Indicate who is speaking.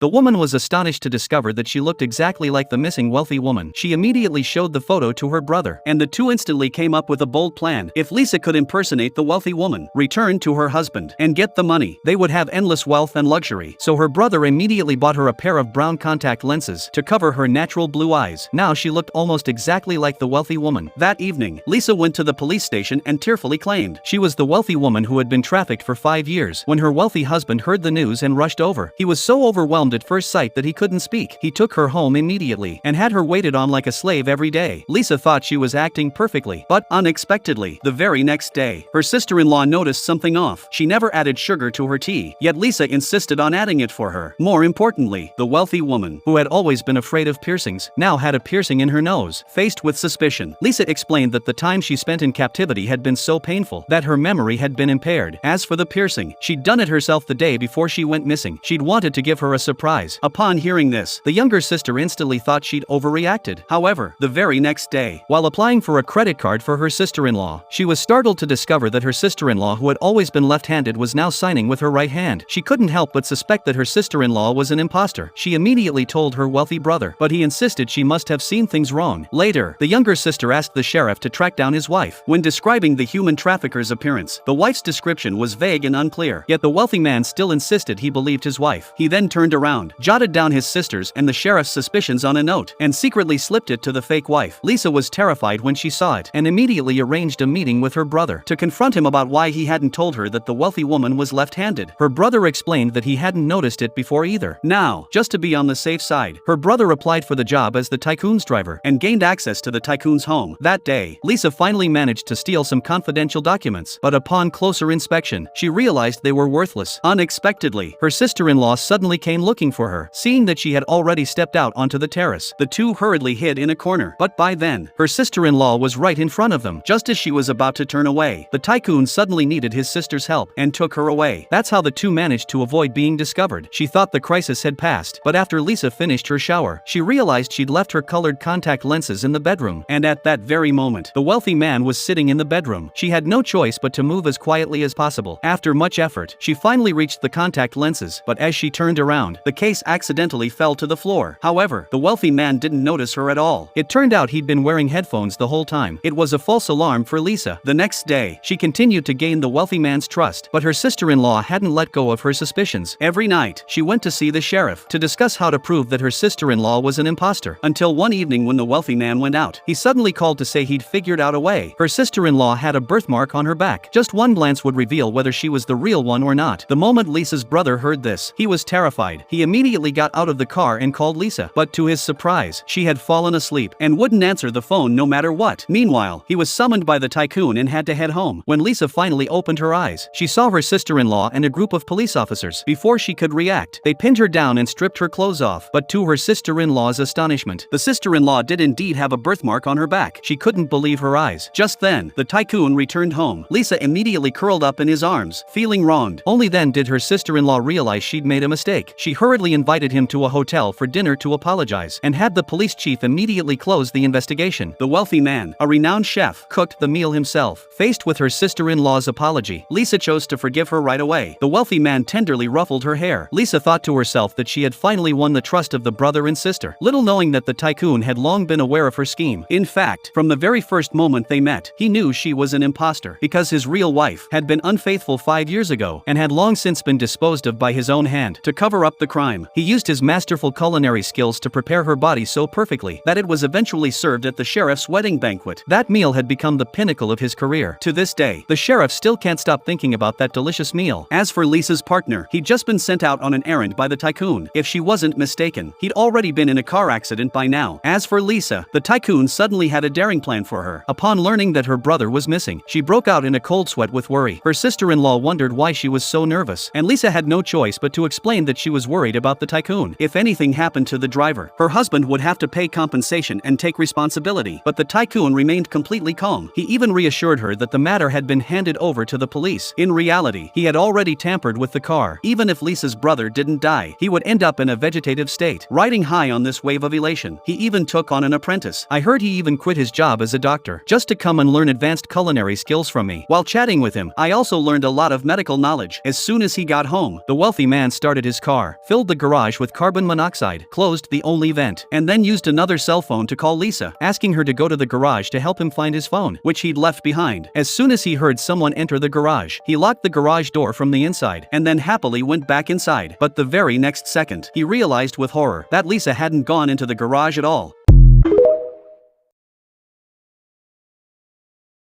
Speaker 1: The woman was astonished to discover that she looked exactly like the missing wealthy woman. She immediately showed the photo to her brother, and the two instantly came up with a bold plan. If Lisa could impersonate the wealthy woman, return to her husband, and get the money, they would have endless wealth and luxury. So her brother immediately bought her a pair of brown contact lenses to cover her natural blue eyes. Now she looked almost exactly like the wealthy woman. That evening, Lisa went to the police station and tearfully claimed she was the wealthy woman who had been trafficked for 5 years. When her wealthy husband heard the news and rushed over, he was so overwhelmed at first sight that he couldn't speak. He took her home immediately and had her waited on like a slave every day. Lisa thought she was acting perfectly, but unexpectedly, the very next day, her sister-in-law noticed something off. She never added sugar to her tea, yet Lisa insisted on adding it for her. More importantly, the wealthy woman, who had always been afraid of piercings, now had a piercing in her nose. Faced with suspicion, Lisa explained that the time she spent in captivity had been so painful that her memory had been impaired. As for the piercing, she'd done it herself the day before she went missing. She'd wanted to give her a surprise. Upon hearing this, the younger sister instantly thought she'd overreacted. However, the very next day, while applying for a credit card for her sister-in-law, she was startled to discover that her sister-in-law, who had always been left-handed, was now signing with her right hand. She couldn't help but suspect that her sister-in-law was an imposter. She immediately told her wealthy brother, but he insisted she must have seen things wrong. Later, the younger sister asked the sheriff to track down his wife. When describing the human trafficker's appearance, the wife's description was vague and unclear, yet the wealthy man still insisted he believed his wife. He then turned around, jotted down his sister's and the sheriff's suspicions on a note, and secretly slipped it to the fake wife. Lisa was terrified when she saw it, and immediately arranged a meeting with her brother to confront him about why he hadn't told her that the wealthy woman was left-handed. Her brother explained that he hadn't noticed it before either. Now, just to be on the safe side, her brother applied for the job as the tycoon's driver and gained access to the tycoon's home. That day, Lisa finally managed to steal some confidential documents, but upon closer inspection, she realized they were worthless. Unexpectedly, her sister-in-law suddenly came looking for her. Seeing that she had already stepped out onto the terrace, the two hurriedly hid in a corner. But by then, her sister-in-law was right in front of them. Just as she was about to turn away, the tycoon suddenly needed his sister's help and took her away. That's how the two managed to avoid being discovered. She thought the crisis had passed, but after Lisa finished her shower, she realized she'd left her colored contact lenses in the bedroom. And at that very moment, the wealthy man was sitting in the bedroom. She had no choice but to move as quietly as possible. After much effort, she finally reached the contact lenses, but as she turned around, the case accidentally fell to the floor. However, the wealthy man didn't notice her at all. It turned out he'd been wearing headphones the whole time. It was a false alarm for Lisa. The next day, she continued to gain the wealthy man's trust, but her sister-in-law hadn't let go of her suspicions. Every night, she went to see the sheriff to discuss how to prove that her sister-in-law was an imposter. Until one evening when the wealthy man went out, he suddenly called to say he'd figured out a way. Her sister-in-law had a birthmark on her back. Just one glance would reveal whether she was the real one or not. The moment Lisa's brother heard this, he was terrified. He immediately got out of the car and called Lisa, but to his surprise, she had fallen asleep and wouldn't answer the phone no matter what. Meanwhile, he was summoned by the tycoon and had to head home. When Lisa finally opened her eyes, she saw her sister-in-law and a group of police officers. Before she could react, they pinned her down and stripped her clothes off. But to her sister-in-law's astonishment, the sister-in-law did indeed have a birthmark on her back. She couldn't believe her eyes. Just then, the tycoon returned home. Lisa immediately curled up in his arms, feeling wronged. Only then did her sister-in-law realize she'd made a mistake. She hurriedly invited him to a hotel for dinner to apologize, and had the police chief immediately close the investigation. The wealthy man, a renowned chef, cooked the meal himself. Faced with her sister-in-law's apology, Lisa chose to forgive her right away. The wealthy man tenderly ruffled her hair. Lisa thought to herself that she had finally won the trust of the brother and sister, little knowing that the tycoon had long been aware of her scheme. In fact, from the very first moment they met, he knew she was an imposter, because his real wife had been unfaithful 5 years ago and had long since been disposed of by his own hand. To cover up the crime, he used his masterful culinary skills to prepare her body so perfectly that it was eventually served at the sheriff's wedding banquet. That meal had become the pinnacle of his career. To this day, the sheriff still can't stop thinking about that delicious meal. As for Lisa's partner, he'd just been sent out on an errand by the tycoon. If she wasn't mistaken, he'd already been in a car accident by now. As for Lisa, the tycoon suddenly had a daring plan for her. Upon learning that her brother was missing, she broke out in a cold sweat with worry. Her sister-in-law wondered why she was so nervous, and Lisa had no choice but to explain that she was worried about the tycoon. If anything happened to the driver, her husband would have to pay compensation and take responsibility. But the tycoon remained completely calm. He even reassured her that the matter had been handed over to the police. In reality, he had already tampered with the car. Even if Lisa's brother didn't die, he would end up in a vegetative state. Riding high on this wave of elation, he even took on an apprentice. I heard he even quit his job as a doctor just to come and learn advanced culinary skills from me. While chatting with him, I also learned a lot of medical knowledge. As soon as he got home, the wealthy man started his car, filled the garage with carbon monoxide, closed the only vent, and then used another cell phone to call Lisa, asking her to go to the garage to help him find his phone, which he'd left behind. As soon as he heard someone enter the garage, he locked the garage door from the inside, and then happily went back inside. But the very next second, he realized with horror that Lisa hadn't gone into the garage at all.